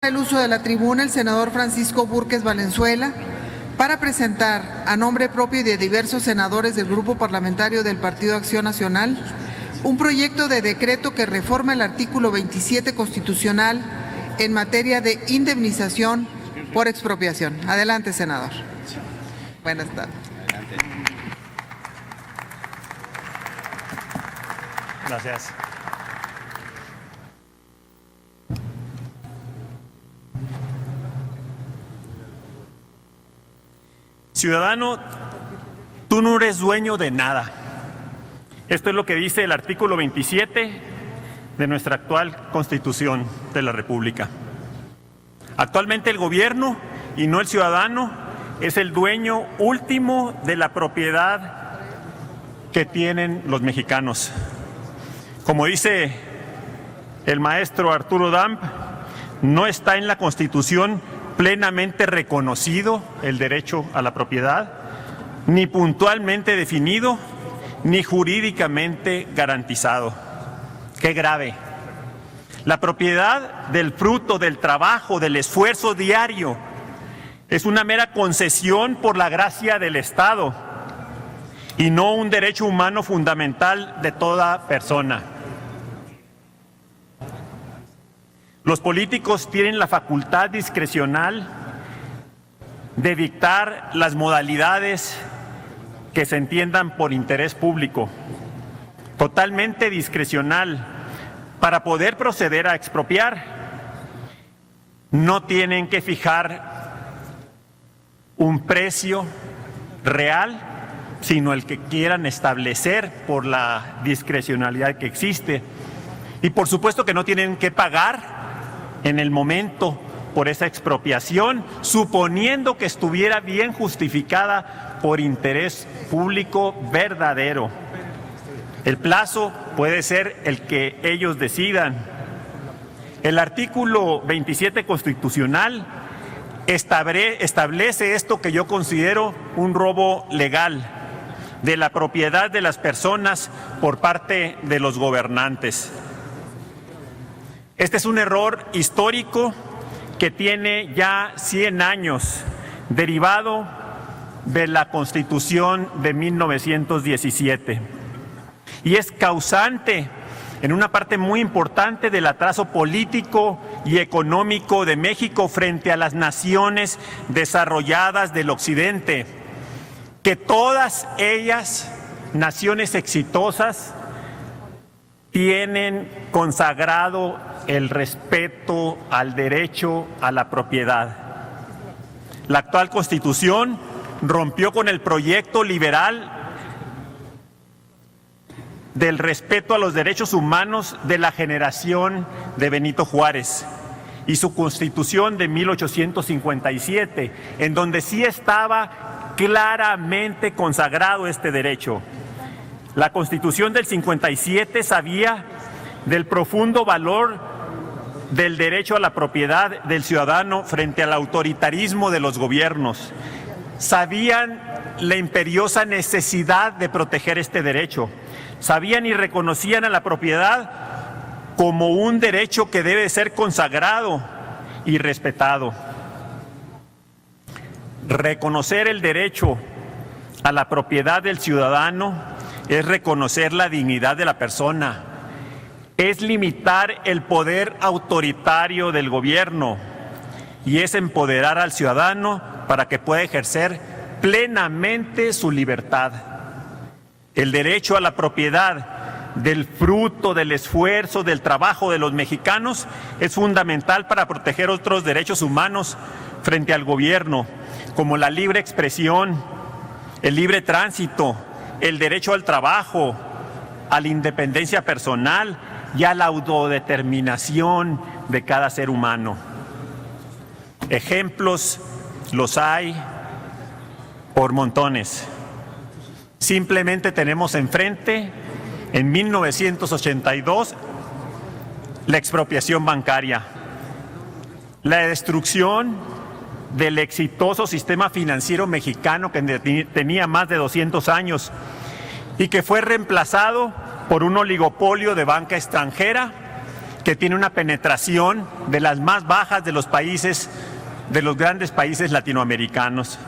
El uso de la tribuna el senador Francisco Búrquez Valenzuela para presentar a nombre propio y de diversos senadores del Grupo Parlamentario del Partido Acción Nacional un proyecto de decreto que reforma el artículo 27 constitucional en materia de indemnización por expropiación. Adelante, senador. Buenas tardes. Gracias. Ciudadano, tú no eres dueño de nada. Esto es lo que dice el artículo 27 de nuestra actual Constitución de la República. Actualmente el gobierno, y no el ciudadano, es el dueño último de la propiedad que tienen los mexicanos. Como dice el maestro Arturo Damp, no está en la Constitución plenamente reconocido el derecho a la propiedad, ni puntualmente definido, ni jurídicamente garantizado. ¡Qué grave! La propiedad del fruto del trabajo, del esfuerzo diario, es una mera concesión por la gracia del Estado y no un derecho humano fundamental de toda persona. Los políticos tienen la facultad discrecional de dictar las modalidades que se entiendan por interés público, totalmente discrecional, para poder proceder a expropiar. No tienen que fijar un precio real, sino el que quieran establecer por la discrecionalidad que existe. Y por supuesto que no tienen que pagar en el momento por esa expropiación, suponiendo que estuviera bien justificada por interés público verdadero. El plazo puede ser el que ellos decidan. El artículo 27 constitucional establece esto que yo considero un robo legal de la propiedad de las personas por parte de los gobernantes. Este es un error histórico que tiene ya 100 años, derivado de la Constitución de 1917. Y es causante en una parte muy importante del atraso político y económico de México frente a las naciones desarrolladas del Occidente, que todas ellas, naciones exitosas, tienen consagrado el respeto al derecho a la propiedad. La actual Constitución rompió con el proyecto liberal del respeto a los derechos humanos de la generación de Benito Juárez y su Constitución de 1857, en donde sí estaba claramente consagrado este derecho. La Constitución del 57 sabía del profundo valor del derecho a la propiedad del ciudadano frente al autoritarismo de los gobiernos. Sabían la imperiosa necesidad de proteger este derecho. Sabían y reconocían a la propiedad como un derecho que debe ser consagrado y respetado. Reconocer el derecho a la propiedad del ciudadano es reconocer la dignidad de la persona, es limitar el poder autoritario del gobierno y es empoderar al ciudadano para que pueda ejercer plenamente su libertad. El derecho a la propiedad del fruto del esfuerzo, del trabajo de los mexicanos es fundamental para proteger otros derechos humanos frente al gobierno, como la libre expresión, el libre tránsito, el derecho al trabajo, a la independencia personal y a la autodeterminación de cada ser humano. Ejemplos los hay por montones. Simplemente tenemos enfrente, en 1982, la expropiación bancaria, la destrucción del exitoso sistema financiero mexicano que tenía más de 200 años y que fue reemplazado por un oligopolio de banca extranjera que tiene una penetración de las más bajas de los países, de los grandes países latinoamericanos.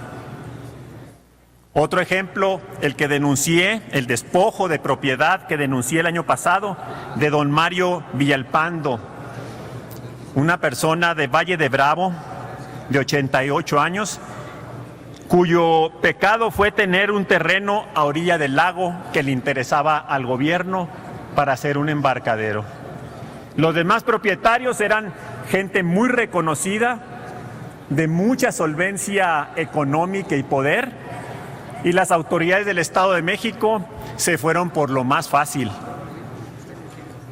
Otro ejemplo, el que denuncié, el despojo de propiedad que denuncié el año pasado de don Mario Villalpando, una persona de Valle de Bravo, de 88 años, cuyo pecado fue tener un terreno a orilla del lago que le interesaba al gobierno para hacer un embarcadero. Los demás propietarios eran gente muy reconocida, de mucha solvencia económica y poder, y las autoridades del Estado de México se fueron por lo más fácil,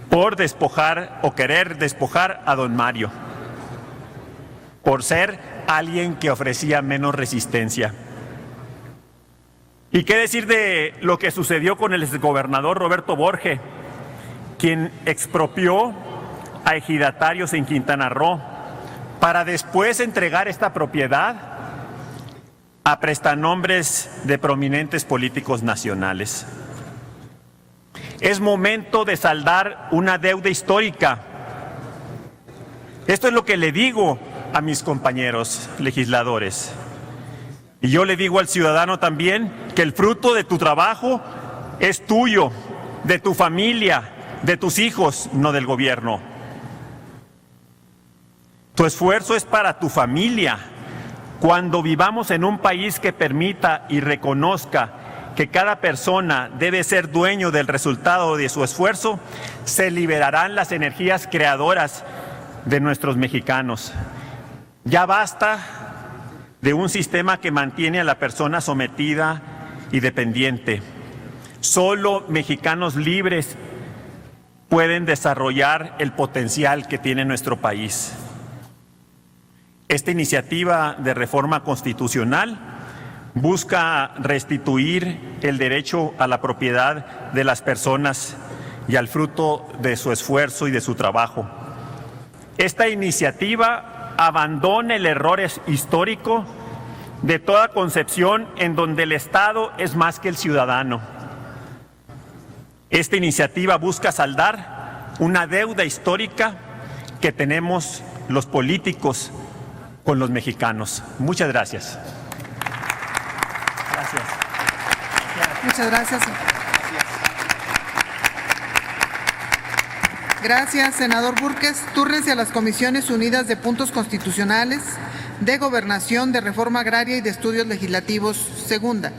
por despojar o querer despojar a don Mario, por ser alguien que ofrecía menos resistencia. ¿Y qué decir de lo que sucedió con el exgobernador Roberto Borge, quien expropió a ejidatarios en Quintana Roo para después entregar esta propiedad a prestanombres de prominentes políticos nacionales? Es momento de saldar una deuda histórica. Esto es lo que le digo a mis compañeros legisladores. Y yo le digo al ciudadano también que el fruto de tu trabajo es tuyo, de tu familia, de tus hijos, no del gobierno. Tu esfuerzo es para tu familia. Cuando vivamos en un país que permita y reconozca que cada persona debe ser dueño del resultado de su esfuerzo, se liberarán las energías creadoras de nuestros mexicanos. Ya basta de un sistema que mantiene a la persona sometida y dependiente. Solo mexicanos libres pueden desarrollar el potencial que tiene nuestro país. Esta iniciativa de reforma constitucional busca restituir el derecho a la propiedad de las personas y al fruto de su esfuerzo y de su trabajo. Esta iniciativa abandona el error histórico de toda concepción en donde el Estado es más que el ciudadano. Esta iniciativa busca saldar una deuda histórica que tenemos los políticos con los mexicanos. Muchas gracias. Gracias. Muchas gracias. Gracias, senador Búrquez. Túrnese a las Comisiones Unidas de Puntos Constitucionales, de Gobernación, de Reforma Agraria y de Estudios Legislativos, segunda.